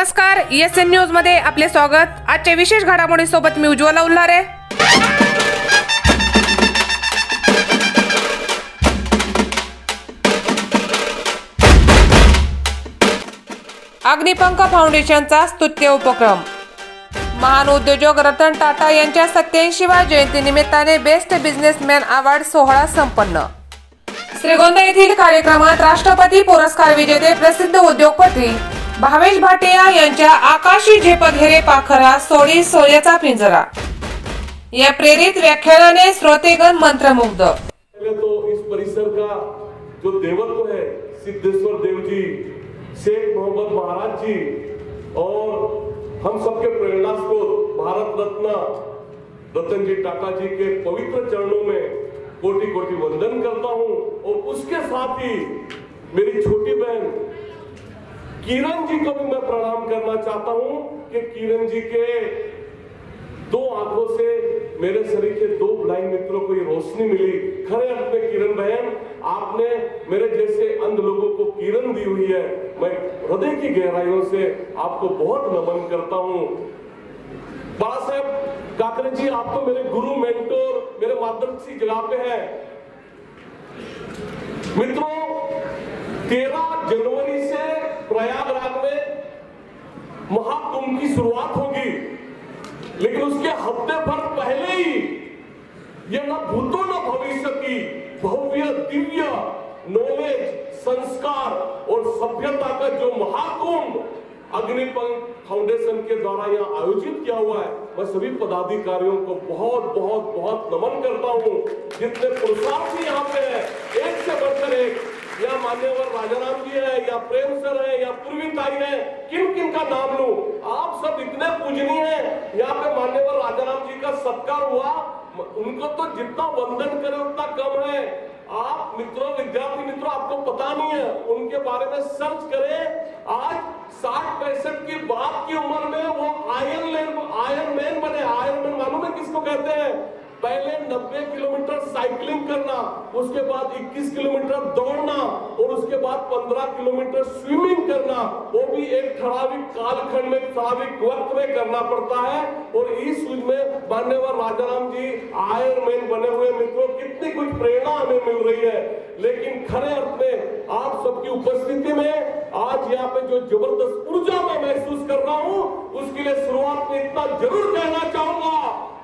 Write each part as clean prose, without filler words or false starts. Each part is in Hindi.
नमस्कार, एसएन न्यूज मध्ये आपले स्वागत। आजच्या विशेष घडामोडी सोबत मी उज्ज्वला उल्हारे। अग्निपंख फाउंडेशनचा स्तुत्य उपक्रम। महान उद्योजक रतन टाटा यांच्या 87व्या जयंती निमित्ताने बेस्ट बिझनेसमॅन अवॉर्ड सोहळा संपन्न। श्रीगोंदा येथील कार्यक्रमात राष्ट्रपती पुरस्कार विजेते प्रसिद्ध उद्योगपती भावेश भाटिया यांच्या आकाशी झेपघेरे पाखरा सोडी सोन्याचा पिंजरा या प्रेरित व्याख्यानाने श्रोतेगण मंत्रमुग्ध। तो इस परिसर का जो देवत्व है सिद्धेश्वर देव जी, शेख मोहम्मद महाराज जी और हम सबके प्रेरणा स्रोत भारत रत्न रतन जी टाटा जी के पवित्र चरणों में कोटि कोटि वंदन करता हूं। और उसके साथ ही मेरी छोटी बहन किरण जी को भी मैं प्रणाम करना चाहता हूं कि किरण जी के दो आंखों से मेरे शरीर के दो ब्लाइंड मित्रों को ये रोशनी मिली। खरे अर्थ में किरण बहन, आपने मेरे जैसे अंध लोगों को किरण दी हुई है। मैं हृदय की गहराइयों से आपको बहुत नमन करता हूं। बाबा साहेब काकरे जी, आप तो मेरे गुरु, मेंटोर, मेरे मार्गदर्शी जगह पे हैं। मित्रों, 13 जनवरी से प्रयागराज में महाकुंभ की शुरुआत होगी, लेकिन उसके हफ्ते भर पहले ही ये न भूतो न भविष्य की भव्य दिव्य नॉलेज, संस्कार और सभ्यता का जो महाकुंभ अग्निपंख फाउंडेशन के द्वारा यहाँ आयोजित किया हुआ है, मैं सभी पदाधिकारियों को बहुत बहुत बहुत नमन करता हूँ। जितने पुरुषार्थी यहाँ पे है, एक से बढ़कर एक, या मान्यवर राजाराम जी है, या प्रेम सर है, या पूर्वी ताई है, किन किन का नाम लूं? आप सब इतने पूजनीय हैं। यहाँ पे मान्यवर राजाराम जी का सत्कार हुआ, उनको तो जितना वंदन करे उतना कम है। आप मित्रों, विद्यार्थी मित्रों, आपको पता नहीं है, उनके बारे में सर्च करें। आज 60-65 की बात की उम्र में वो आयरन मैन बने। आयरन मैन मालूम है किसको कहते हैं? पहले 90 किलोमीटर साइकिलिंग करना, उसके बाद 21 किलोमीटर दौड़ना और उसके बाद 15 किलोमीटर स्विमिंग करना, वो भी एक ठराविक कालखंड में, ठराविक वक्त में करना पड़ता है। और इस युग में मान्यवर राजाराम जी आयरन मैन बने हुए। मित्रों, कितनी कुछ प्रेरणा हमें मिल रही है। लेकिन खरे अर्थ में आप सबकी उपस्थिति में आज यहाँ पे जो जबरदस्त ऊर्जा मैं महसूस कर रहा हूँ, उसके लिए शुरुआत में इतना जरूर कहना चाहूंगा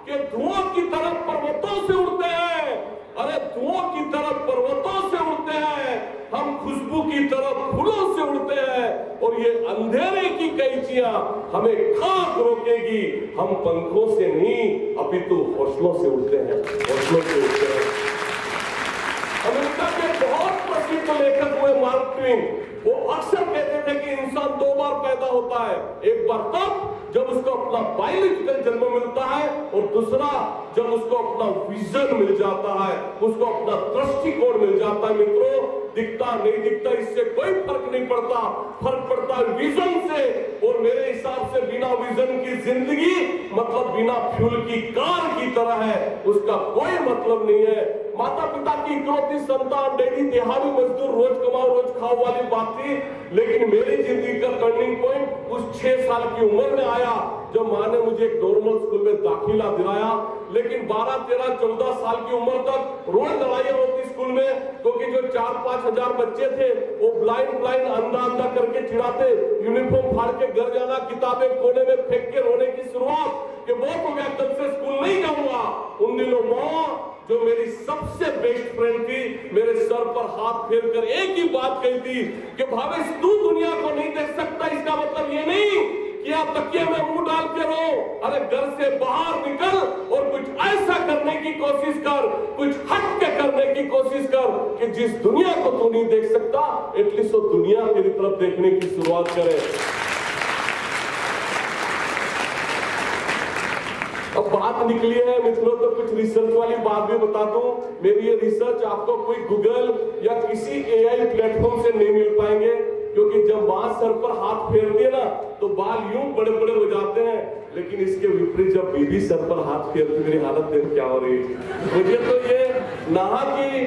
कि धुआं की तरफ पर्वतों से उड़ते हैं। अरे धुआं की तरफ पर्वतों से उड़ते हैं, हम खुशबू की तरफ फूलों से उड़ते हैं। और ये अंधेरे की कैचियां हमें खाक रोकेगी। हम पंखों से नहीं, अपितु हौसलों से उड़ते हैं, हौसलों से उड़ते हैं। अमेरिका के बहुत प्रसिद्ध लेखक हुए मार्क ट्वेन, वो अक्सर कहते थे कि इंसान 2 बार पैदा होता है। एक बार तब जब उसको अपना बायोलॉजिकल जन्म मिलता है, और दूसरा जब उसको अपना विजन मिल जाता है, उसको अपना दृष्टिकोण मिल जाता है। मित्रों, दिखता नहीं दिखता इससे कोई फर्क नहीं पड़ता, फर्क पड़ता है विजन से। और मेरे हिसाब से बिना विजन की जिंदगी मतलब बिना फ्यूल की कार की तरह है, उसका कोई मतलब नहीं है। माता पिता की इकलौती संतान, डैडी दिहाड़ी मजदूर, रोज कमाओ रोज खाओ वाली बात थी। लेकिन मेरी जिंदगी का टर्निंग पॉइंट उस 6 साल की उम्र में आया, जब माँ ने मुझे एक नॉर्मल स्कूल में दाखिला दिलाया। लेकिन 12, 13, 14 साल की उम्र तक रोज लड़ाइयां होती स्कूल में, क्योंकि जो 4-5 हजार बच्चे थे वो ब्लाइंड अंधा करके चिढ़ाते। यूनिफॉर्म फाड़ के घर जाना, किताबें कोने में फेंक के रोने की शुरुआत कि बहुत हो गया, कल से स्कूल नहीं जाऊंगा। उन दिनों माँ, जो मेरी सबसे बेस्ट फ्रेंड थी, मेरे सर पर हाथ फेर कर एक ही बात कही थी कि भावेश, तू दुनिया को नहीं देख सकता, इसका मतलब ये नहीं कि आप तकिए में मुंह डाल के रो। अरे घर से बाहर निकल और कुछ ऐसा करने की कोशिश कर, कुछ हट के करने की कोशिश कर कि जिस दुनिया को तू नहीं देख सकता, एटलीस्ट वो दुनिया तेरी तरफ देखने की शुरुआत करे। अब बात निकली है मित्रों, तो कुछ रिसर्च वाली बात भी बता दूं। मेरी ये रिसर्च आपको कोई गूगल या किसी AI प्लेटफॉर्म से नहीं मिल पाएंगे, क्योंकि जब बात सर पर हाथ फेर दिए ना, तो बाल यूं बड़े बड़े हो जाते हैं। लेकिन इसके विपरीत जब बीबी सर पर हाथ फेरती, मेरी हालत देख क्या हो रही है। मुझे तो ये नहा कि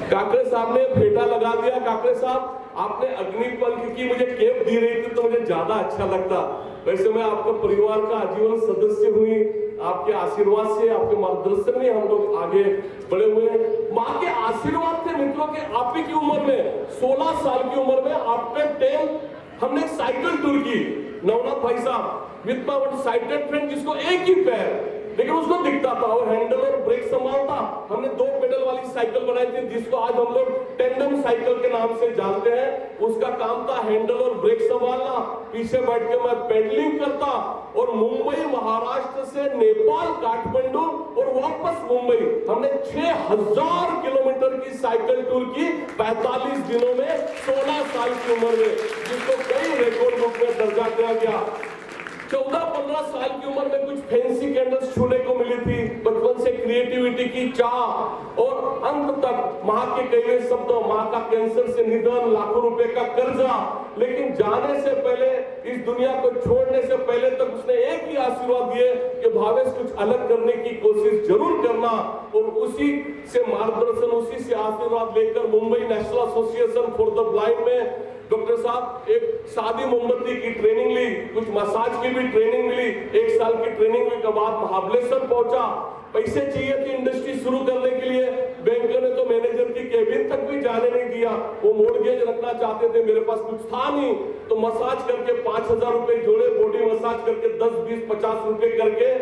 काकरे साहब ने फेटा लगा दिया। काकरे साहब, आपने अग्निपंख की मुझे केप दी रही थी तो मुझे ज्यादा अच्छा लगता। वैसे मैं आपका परिवार का आजीवन सदस्य हुई, आपके आशीर्वाद से, आपके मार्गदर्शन में हम लोग आगे बढ़े हुए हैं। माँ के आशीर्वाद थे मित्रों के, आप ही की उम्र में 16 साल की उम्र में आफ्टर 10 हमने साइकिल टूर की। नवनाथ भाई साहब with my one sided friend, जिसको एक ही पैर लेकिन उसको दिखता था, वो हैंडल और ब्रेक संभालता। हमने 2 पेडल वाली साइकिल बनाई थी जिसको आज हम लोग टेंडम साइकिल के नाम से जानते हैं। उसका काम था हैंडल और ब्रेक संभालना, पीछे बैठ के मैं पेडलिंग करता और मुंबई महाराष्ट्र से नेपाल काठमांडू और वापस मुंबई हमने 6000 किलोमीटर की साइकिल टूर की 45 दिनों में 16 साल की उम्र में, जिसको कई रिकॉर्ड बुक में दर्जा दिया गया। 14-15 साल की उम्र में कुछ फैंसी कैंडल्स छूने को मिली थी, बचपन से क्रिएटिविटी की चाह और अंत तक मां के कहे शब्दों, मां का कैंसर से निधन, लाखों रुपए का कर्जा। लेकिन जाने से पहले, इस दुनिया को छोड़ने से पहले तक उसने एक ही आशीर्वाद दिए कि भावेश कुछ अलग करने की कोशिश जरूर करना। और उसी से मार्गदर्शन, उसी से आशीर्वाद लेकर Mumbai national association for the blind में डॉक्टर साहब एक सादी मोमबत्ती की ट्रेनिंग ली, कुछ मसाज की भी ट्रेनिंग मिली। 1 साल की ट्रेनिंग के बाद महाबलेश्वर पहुंचा। पैसे चाहिए थे इंडस्ट्री शुरू करने के लिए, बैंक ने तो मैनेजर की केबिन तक भी जाने नहीं दिया। वो मोर्गेज रखना चाहते थे, मेरे पास कुछ था नहीं, तो मसाज करके 5000 रुपए जोड़े, बॉडी मसाज करके 10, 20, 50 रुपए करके,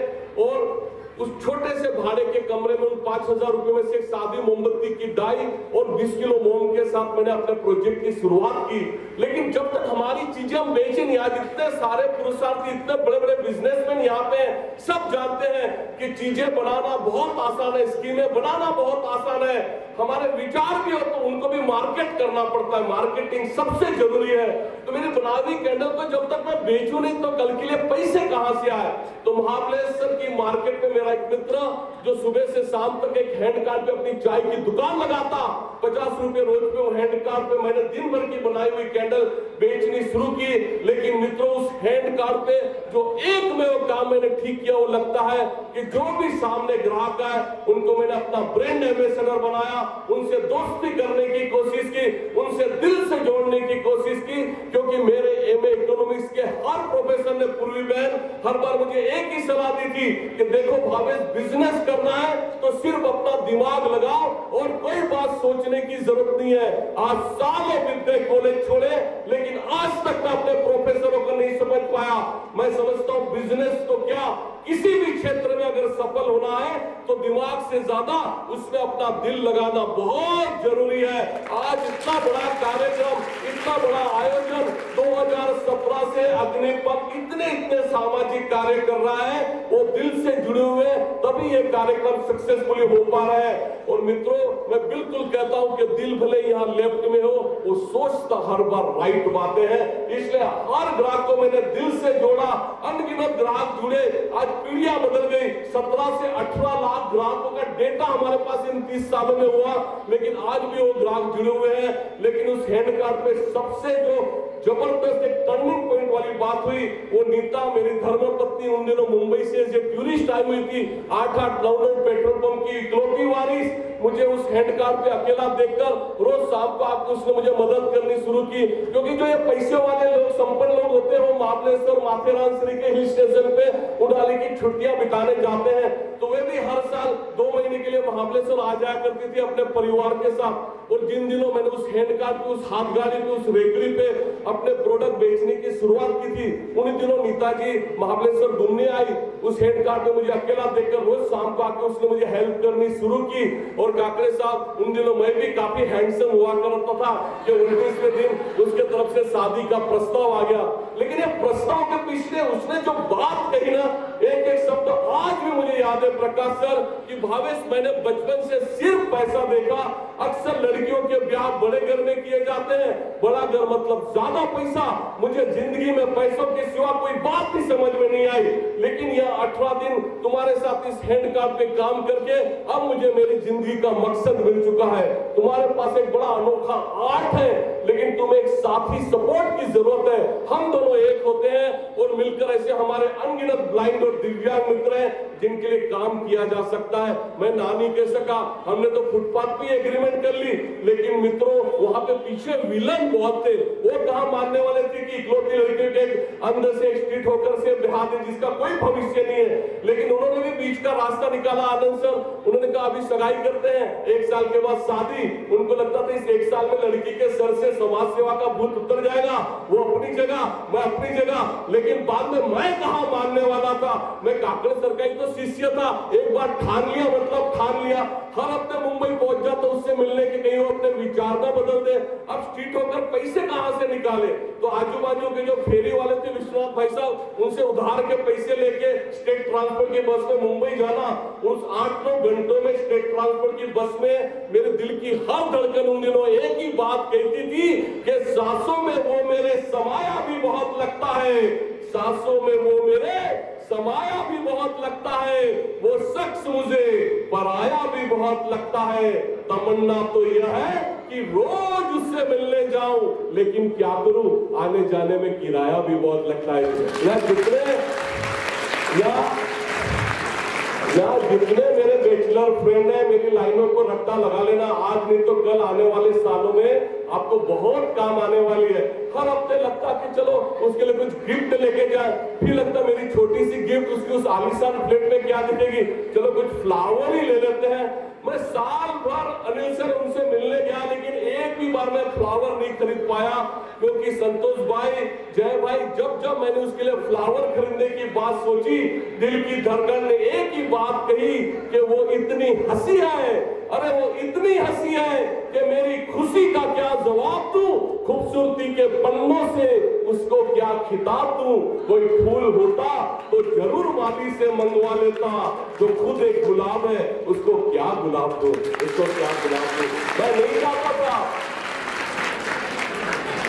और उस छोटे से भाड़े के कमरे में उन 5000 रुपए में से एक सादी मोमबत्ती की डाई और 20 किलो मोम के साथ मैंने अपने प्रोजेक्ट की शुरुआत की। लेकिन जब तक हमारी चीजें हम बेचे नहीं, आज इतने सारे पुरुषार्थी, इतने बड़े बड़े बिजनेसमैन यहाँ पे सब जानते हैं कि चीजें बनाना बहुत आसान है, स्कीमें बनाना बहुत आसान है। हमारे विचार भी हो तो उनको भी मार्केट करना पड़ता है, मार्केटिंग सबसे जरूरी है। तो मेरी बनावी कैंडल को जब तक मैं बेचूं नहीं तो कल के लिए पैसे कहां से आए। तो महाबलेश्वर की मार्केट में मेरा एक मित्र जो सुबह से शाम तक एक हैंड कार्ड पे अपनी चाय की दुकान लगाता, 50 रुपए रोज पे वो हैंड कार्ड पे मैंने दिन भर की बनाई हुई कैंडल बेचनी शुरू की। लेकिन मित्रों उस हैंड कार्ड पे जो एक में वो काम मैंने ठीक किया, वो लगता है कि जो भी सामने ग्राहक है उनको मैंने अपना ब्रांड एम्बेसडर बनाया, उनसे दोस्ती करने की कोशिश की, उनसे दिल से जोड़ने की कोशिश की। क्योंकि मेरे एमए इकोनॉमिक्स के हर प्रोफेसर ने, पूर्वी बहन हर बार मुझे एक ही सलाह दी थी कि देखो भावेश, बिजनेस करना है तो सिर्फ अपना दिमाग लगाओ और कोई बात सोचने की जरूरत नहीं है। आज सालों बीत गए कॉलेज छोड़े, लेकिन आज तक मैं अपने प्रोफेसरों को नहीं समझ पाया। मैं समझता हूं बिजनेस तो क्या, किसी भी क्षेत्र में अगर सफल होना है तो दिमाग से ज्यादा उसमें अपना दिल लगाना बहुत जरूरी है। आज इतना बड़ा कार्यक्रम, इतना बड़ा आयोजन 2017 से अग्निपथ इतने सामाजिक कार्य कर रहा है, वो दिल से जुड़े हुए, तभी ये कार्यक्रम सक्सेसफुली हो पा रहा है। और मित्रों मैं बिल्कुल कहता हूं कि दिल भले यहाँ लेफ्ट में हो, वो सोचता हर बार राइट बातें हैं। इसलिए हर ग्राहक को मैंने दिल से जोड़ा, अनगिनत ग्राहक जुड़े। आज पीढ़ियां बदल गई, 17 से 18 लाख ग्राहकों का डेटा हमारे पास इन 30 सालों में हुआ, लेकिन आज भी वो ग्राहक जुड़े हुए हैं। लेकिन उस हैंड कार्ड पे सबसे जो जबरदस्त एक टर्निंग पॉइंट वाली बात हुई, वो नीता मेरी धर्मपत्नी उन दिनों मुंबई से जो टूरिस्ट आई हुई थी, 8-8, 9-9 पेट्रोल पंप की इकलौती वारिस, मुझे उस हैंड कार्ड पे अकेला देखकर रोज शाम को आकर उसने मुझे मदद करनी शुरू की। क्योंकि जो ये पैसे वाले लोग, संपन्न लोग होते हैं, वो महाबलेश्वर, माथेरान श्री के हिल स्टेशन पे उड़ाली की छुट्टियां बिताने जाते हैं, तो वे भी हर साल 2 महीने के लिए महाबलेश्वर आ जाया करती थी अपने परिवार के साथ। और जिन दिनों मैंने उस हैंड कार्ड पे, उस हाथ गाड़ी पे, उस रेगड़ी पे अपने प्रोडक्ट बेचने की शुरुआत की थी, उन्हीं दिनों नीताजी महाबलेश्वर घूमने आई। उस हेड कार्ड पे मुझे अकेला देखकर रोज शाम को आकर उसने मुझे हेल्प करनी शुरू की। और काकड़े साहब उन दिनों मैं भी काफी हैंडसम हुआ करता था कि 19वें दिन उसके तरफ से शादी का प्रस्ताव आ गया। लेकिन ये प्रस्ताव के पीछे उसने जो बात कही ना, एक एक शब्द आज भी मुझे याद है प्रकाश सर, कि भावेश मैंने बचपन से सिर्फ पैसा देखा। अक्सर लड़कियों के ब्याह बड़े घर में किए जाते हैं, बड़ा घर मतलब ज्यादा पैसा। मुझे जिंदगी में पैसों के सिवा कोई बात भी समझ में नहीं आई। लेकिन यह 18 दिन तुम्हारे साथ इस हैंड कार्ड पे काम करके अब मुझे मेरी जिंदगी का मकसद मिल चुका है। तुम्हारे पास एक बड़ा अनोखा आर्ट है, लेकिन तुम्हें एक साथी सपोर्ट की जरूरत है। हम दोनों एक होते हैं और मिलकर ऐसे हमारे अनगिनत ब्लाइंड और दिव्यांग मित्र हैं जिनके लिए काम किया जा सकता है। मैं ना नहीं कह सका, हमने तो तो फुटपाथ पे एग्रीमेंट कर ली, लेकिन मित्रों वहां पे पीछे विलन बहुत थे। वो कहा मानने वाले थे कि इकलौती लड़की के अंदर से स्ट्रीट होकर से ब्याह दे जिसका कोई भविष्य नहीं है, लेकिन उन्होंने भी बीच का रास्ता निकाला। आनंद सर उन्होंने कहा अभी सगाई करते हैं, 1 साल के बाद शादी। उनको लगता था इस 1 साल में लड़की के सर से समाज सेवा का भूत उतर जाएगा, वो अपनी जगह मैं अपनी जगह। लेकिन बाद में मैं कहा मानने वाला था, मैं काकड़े सर का ही तो शिष्य था। एक बार ठान लिया मतलब ठान लिया। हर हफ्ते मुंबई पहुंच जाता उससे मिलने के, कहीं वो अपने विचार ना बदल दे। अब स्ट्रीट होकर पैसे कहां से निकाले, तो आजू बाजू के जो फेरी वाले थे विश्वनाथ भाई साहब, उनसे उधार के पैसे लेके स्टेट ट्रांसपोर्ट की बस में मुंबई जाना। उस 8-9 घंटों में स्टेट ट्रांसपोर्ट की बस में मेरे दिल की हर धड़कन उन दिनों एक ही बात कहती थी कि सांसों में वो मेरे समाया भी बहुत लगता है, सांसों में वो मेरे समाया भी बहुत लगता है, वो शख्स मुझे पराया भी बहुत लगता है। तमन्ना तो यह है कि रोज उससे मिलने जाऊं, लेकिन क्या करूं आने जाने में किराया भी बहुत लगता है। या जितने मेरे बैचलर फ्रेंड हैं, मेरी लाइनों को रट्टा लगा लेना, आज नहीं तो कल आने वाले सालों में आपको बहुत काम आने वाली है। हर हफ्ते लगता कि चलो उसके लिए कुछ गिफ्ट लेके जाए, फिर लगता मेरी छोटी सी गिफ्ट उसकी उस आलीशान प्लेट में क्या दिखेगी, चलो कुछ फ्लावर ही ले लेते हैं। मैं साल भर अनिल सर उनसे मिलने गया, लेकिन एक भी बार मैं फ्लावर नहीं खरीद पाया, क्योंकि संतोष भाई, जय भाई, जब मैंने उसके लिए फ्लावर खरीदने की बात सोची, दिल की धड़कन ने एक ही बात कही कि वो इतनी हंसी है, अरे वो इतनी हंसी है कि मेरी खुशी का क्या जवाब दूं, खूबसूरती के पन्नों से उसको क्या खिताब दूं। कोई फूल होता तो जरूर माली से मंगवा लेता, जो खुद एक गुलाब है उसको क्या गुलाब दूं, उसको क्या गुलाब दूं। मैं नहीं चाहता था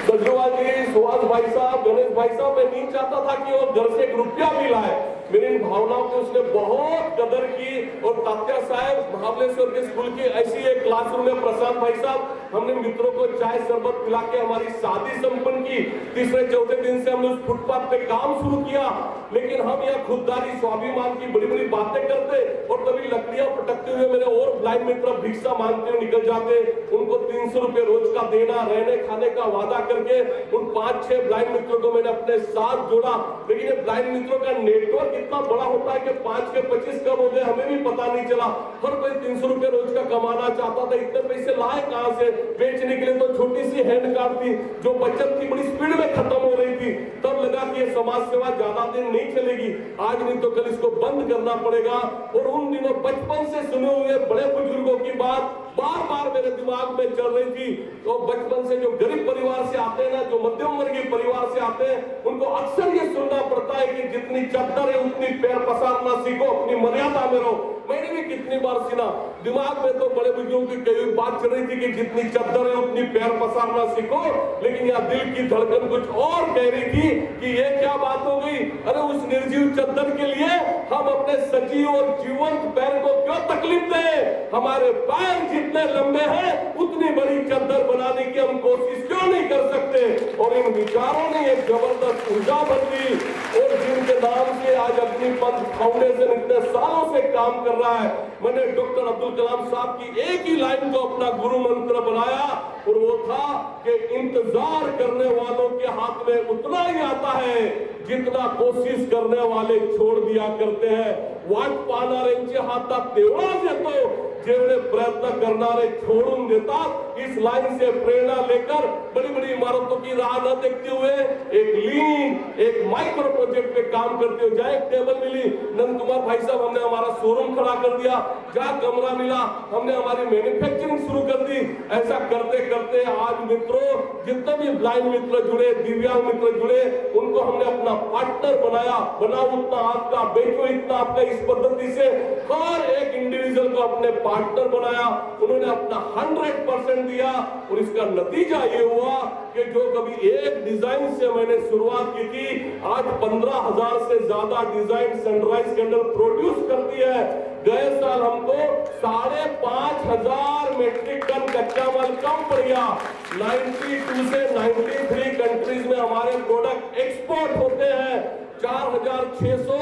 सज्जोवाल जी, सुभाष भाई साहब, गणेश भाई साहब, मैं नहीं चाहता था कि वो घर से 1 रुपया भी लाए। मेरी इन भावनाओं की उसने बहुत कदर की। और तात्या साहब महाबलेश्वर के स्कूल की ऐसी एक क्लासरूम में प्रशांत भाई साहब, हमने मित्रों को चाय शरबत पिला के हमारी शादी संपन्न की। 3-4 दिन से हमने उस फुटपाथ पे काम शुरू किया, लेकिन हम यहाँ खुददारी स्वाभिमान की बड़ी बड़ी बातें करते और तभी लकड़ियां पटकते हुए मेरे और ब्लाइंड मित्र भिक्षा मांगते हुए निकल जाते। उनको 300 रुपए रोज का देना, रहने खाने का वादा करके उन 5-6 ब्लाइंड मित्रों को मैंने अपने साथ जोड़ा। लेकिन ये ब्लाइंड मित्रों का नेटवर्क इतना बड़ा होता है कि 5 के 25 कब हो गए हमें भी पता नहीं चला। हर कोई 300 रुपए रोज का कमाना चाहता था। इतने पैसे लाए कहां से? बेचने के लिए तो छोटी सी हैंड कार्ड थी जो बचत की बड़ी स्पीड में खत्म हो रही थी। तब लगा कि ये समाज सेवा ज्यादा दिन नहीं चलेगी, आज नहीं तो कल इसको बंद करना पड़ेगा। और उन दिनों बचपन से सुने हुए बड़े बुजुर्गों की बात बार बार मेरे दिमाग में चल रही थी। तो बचपन से जो गरीब परिवार से आते हैं ना, जो मध्यम वर्गीय परिवार से आते हैं, उनको अक्सर ये सुनना पड़ता है कि जितनी चद्दर है उतनी पैर पसारना सीखो, अपनी मर्यादा में रहो। मैंने भी कितनी बार सुना, दिमाग में तो बड़े बुजुर्गों की कई बात चल रही थी कि जितनी चद्दर है उतनी पैर पसारना सीखो, लेकिन यहाँ दिल की धड़कन कुछ और कह रही थी कि ये क्या बात हो गई। अरे उस निर्जीव चद्दर के लिए हम अपने सजीव और जीवंत पैर को क्यों तकलीफ दें? हमारे पैर जितने लंबे हैं उतनी बड़ी चद्दर बनाने की हम कोशिश क्यों नहीं कर सकते? और इन विचारों ने एक जबरदस्त ऊर्जा बदली और जिनके नाम से आज अग्निपंथ फाउंडेशन इतने सालों से काम कर रहा है। मैंने डॉक्टर अब्दुल कलाम साहब की एक ही लाइन को अपना गुरु मंत्र बनाया और वो था कि इंतजार करने वालों के हाथ में उतना ही आता है जितना कोशिश करने वाले छोड़ दिया करते हैं। वाट पाहणाऱ्यांचे हातात तेवढाच येतो जेवढे प्रयत्न करणारे छोड़ून देतात। इस लाइन से प्रेरणा लेकर बड़ी बड़ी इमारतों की राह न देखते हुए एक लीन, एक माइक्रो प्रोजेक्ट पे काम करते हुए, जहाँ एक टेबल मिली नंद कुमार भाई साहब, हमने हमारा शोरूम खड़ा कर दिया। जहाँ कमरा मिला हमने हमारी मैन्युफैक्चरिंग शुरू कर दी। ऐसा करते करते आज मित्रों जितने भी ब्लाइंड मित्र जुड़े, दिव्यांग मित्र जुड़े, उनको हमने अपना पार्टनर बनाया। बनाओ उतना आपका, बेचो इतना आपका। इस पद्धति से हर एक इंडिविजुअल को अपने पार्टनर बनाया। उन्होंने अपना 100% दिया और इसका नतीजा ये हुआ कि जो कभी एक डिजाइन से मैंने शुरुआत की थी, आज 15,000 से ज्यादा डिजाइन सनराइज के अंदर प्रोड्यूस करती है। गए साल हमको 5,500 मेट्रिक टन कच्चा माल कम पड़ गया। 92 से 93 कंट्रीज में हमारे प्रोडक्ट एक्सपोर्ट होते हैं। 4600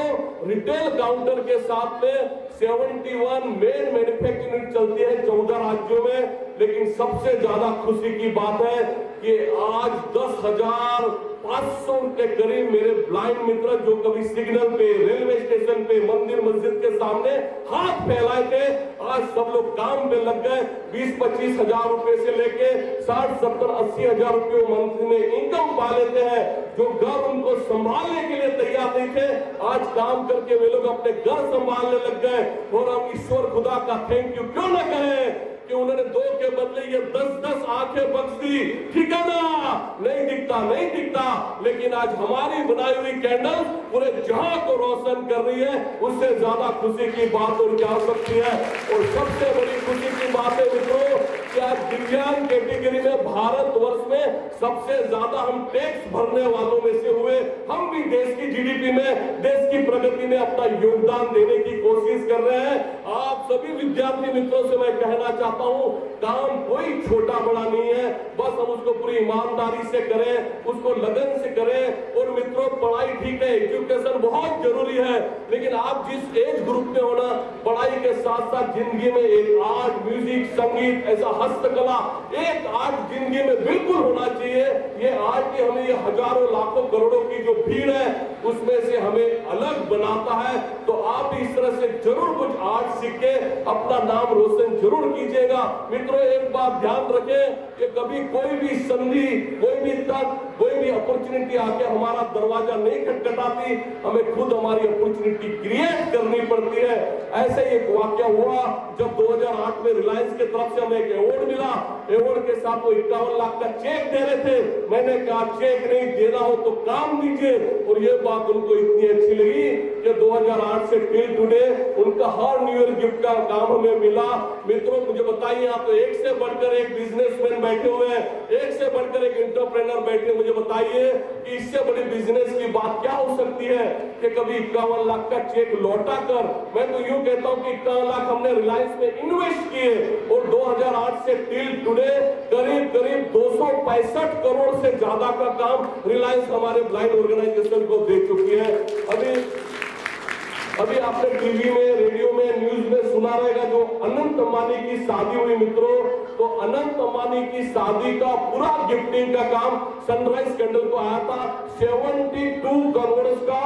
रिटेल काउंटर के साथ में 71 मेन मैन्युफैक्चरिंग यूनिट चलती है 14 राज्यों में। लेकिन सबसे ज्यादा खुशी की बात है कि आज 10,500 के करीब मेरे ब्लाइंड मित्र जो कभी सिग्नल पे, रेलवे स्टेशन पे, मंदिर मस्जिद के सामने हाथ फैलाए थे, आज सब लोग काम पे लग गए। 20-25 हजार रुपए से लेके 60-70-80 हजार रुपए मंथली में इनकम पा लेते हैं। जो घर उनको संभालने के लिए तैयार नहीं थे, आज काम करके वे लोग अपने घर संभालने लग गए। और हम ईश्वर खुदा का थैंक यू क्यों ना कहें कि उन्होंने 2 के बदले ये 10-10 आंखें बख्श दी। ठीक है ना? नहीं दिखता, लेकिन आज हमारी बनाई हुई कैंडल पूरे जहां को रोशन कर रही है। उससे ज्यादा खुशी की बात और क्या हो सकती है? और सबसे बड़ी खुशी की बात है मित्रों कि आज दिव्यांग कैटेगरी में भारतवर्ष में सबसे ज्यादा हम टैक्स भरने वालों में से हुए। हम भी देश की जीडीपी में, देश की प्रगति में अपना योगदान देने की कोशिश कर रहे हैं। आप सभी विद्यार्थी मित्रों से मैं कहना चाहता हूं, काम कोई छोटा बड़ा नहीं है, बस हम उसको पूरी ईमानदारी से करें, उसको लगन से करें। और मित्रों, पढ़ाई ठीक है, एजुकेशन बहुत जरूरी है, लेकिन आप जिस एज ग्रुप में हो ना, पढ़ाई के साथ साथ जिंदगी में एक आर्ट, म्यूजिक, संगीत, ऐसा हस्तकला, एक आर्ट जिंदगी में बिल्कुल होना चाहिए। ये आर्ट की हमें ये हजारों लाखों करोड़ों की जो भीड़ है उसमें से हमें अलग बनाता है। तो आप इस तरह से जरूर कुछ आर्ट सीख के अपना नाम रोशन जरूर कीजिएगा। मित्रों, एक बात ध्यान रखें कि कभी कोई भी संधि, कोई भी तक, कोई भी अपॉर्चुनिटी आके हमारा दरवाजा नहीं खटखटाती, हमें खुद हमारी अपॉर्चुनिटी क्रिएट करनी पड़ती है। ऐसे एक वाकया हुआ जब 2008 में रिलायंस की तरफ से हमें एक अवार्ड मिला। अवार्ड के साथ वो 51 लाख का चेक दे रहे थे। मैंने कहा चेक नहीं देना हो तो काम दीजिए। और ये बात उनको इतनी अच्छी लगी कि 2008 से टिल टुडे उनका हर न्यू ईयर गिफ्ट का काम हमें मिला। मित्रों, मुझे बताइए, आप तो एक से बढ़कर एक बिजनेसमैन बैठे हुए हैं, एक से बढ़कर एक एंटरप्रेन्योर बैठे। मुझे बताइए कि इससे बड़ी बिजनेस की बात क्या हो सकती है कि कभी 51 लाख का चेक लौटा कर, मैं तो यूं कहता हूं कि 51 लाख हमने रिलायंस में इन्वेस्ट किए। और 2008 से टिल टुडे करीब 265 करोड़ से ज्यादा का काम रिलायंस हमारे ब्लाइंड ऑर्गेनाइजेशन को दे चुकी है। अभी आपने टीवी में, रेडियो में, न्यूज में सुना रहेगा जो अनंत अंबानी की शादी हुई मित्रों, तो अनंत अंबानी की शादी का पूरा गिफ्टिंग का काम सनराइज कैंडल को आया था। 72 करोड़ का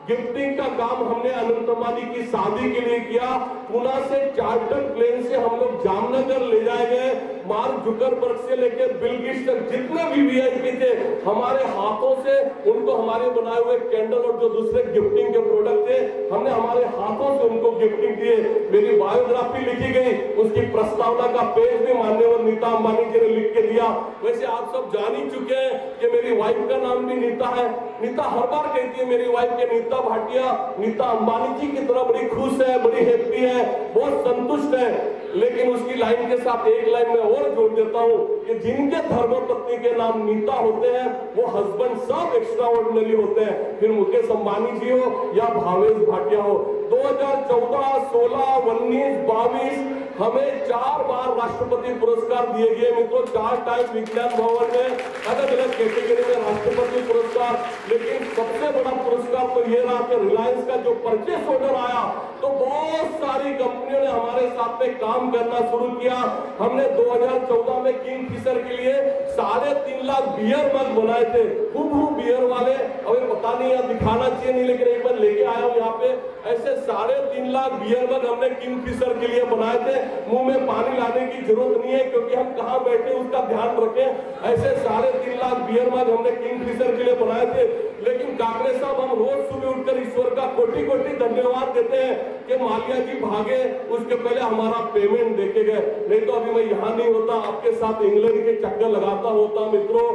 गिफ्टिंग का काम हमने अनंत अंबानी की शादी के लिए किया। पुणे से चार्टर प्लेन से हम लोग जामनगर ले जाए गए। मार्क जुकरबर्ग से लेकर बिल गेट्स तक जितने भी वीआईपी थे, हमारे हाथों से उनको हमारे बनाए हुए कैंडल और जो दूसरे गिफ्टिंग के प्रोडक्ट थे, हमने हमारे हाथों से उनको गिफ्टिंग दिए। मेरी बायोग्राफी लिखी गई, उसकी प्रस्तावना का पेज भी माननीय नीता अंबानी जी ने लिख के दिया। वैसे आप सब जान ही चुके हैं कि मेरी वाइफ का नाम भी नीता है। नीता हर बार कहती है मेरी वाइफ के नीता भाटिया नीता अंबानी जी की तरह बड़ी खुश है, बड़ी हैप्पी है, बहुत संतुष्ट है। लेकिन उसकी लाइन के साथ एक लाइन में और जोड़ देता हूं कि जिनके धर्मपत्नी के नाम नीता होते हैं वो हस्बैंड सब एक्स्ट्रा ऑर्डिनरी होते हैं, फिर मुकेश अंबानी जी हो या भावेश भाटिया हो। 2014, 16, 19, 22 हमें 4 बार राष्ट्रपति पुरस्कार दिए गए मित्रों। 4 टाइम विज्ञान भवन में अलग अलग कैटेगरी में राष्ट्रपति पुरस्कार। लेकिन सबसे बड़ा पुरस्कार तो ये रहा कि रिलायंस का जो परचेस ऑर्डर आया तो बहुत सारी कंपनियों ने हमारे साथ में काम करना शुरू किया। हमने 2014 में किंगफिशर के लिए 3.5 लाख बियर मग बनाए थे, खूब बियर वाले। अभी पता नहीं यार दिखाना चाहिए नहीं, लेकिन एक बार लेके आया हूं यहाँ पे। ऐसे 3.5 लाख बियर मग हमने किंगफिशर के लिए बनाए थे। मुंह में पानी लाने की जरूरत नहीं है क्योंकि हम कहाँ बैठे उसका ध्यान रखें। ऐसे 3.5 लाख बियर मग हमने किंगफिशर के लिए बनाए थे। लेकिन काकरे साहब, हम रोज सुबह उठकर ईश्वर का कोटि कोटि धन्यवाद देते हैं कि मालिया जी भागे, उसके पहले हमारा पेमेंट देके गए। नहीं तो अभी मैं यहाँ नहीं होता, आपके साथ इंग्लैंड के चक्कर लगाता होता। मित्रों,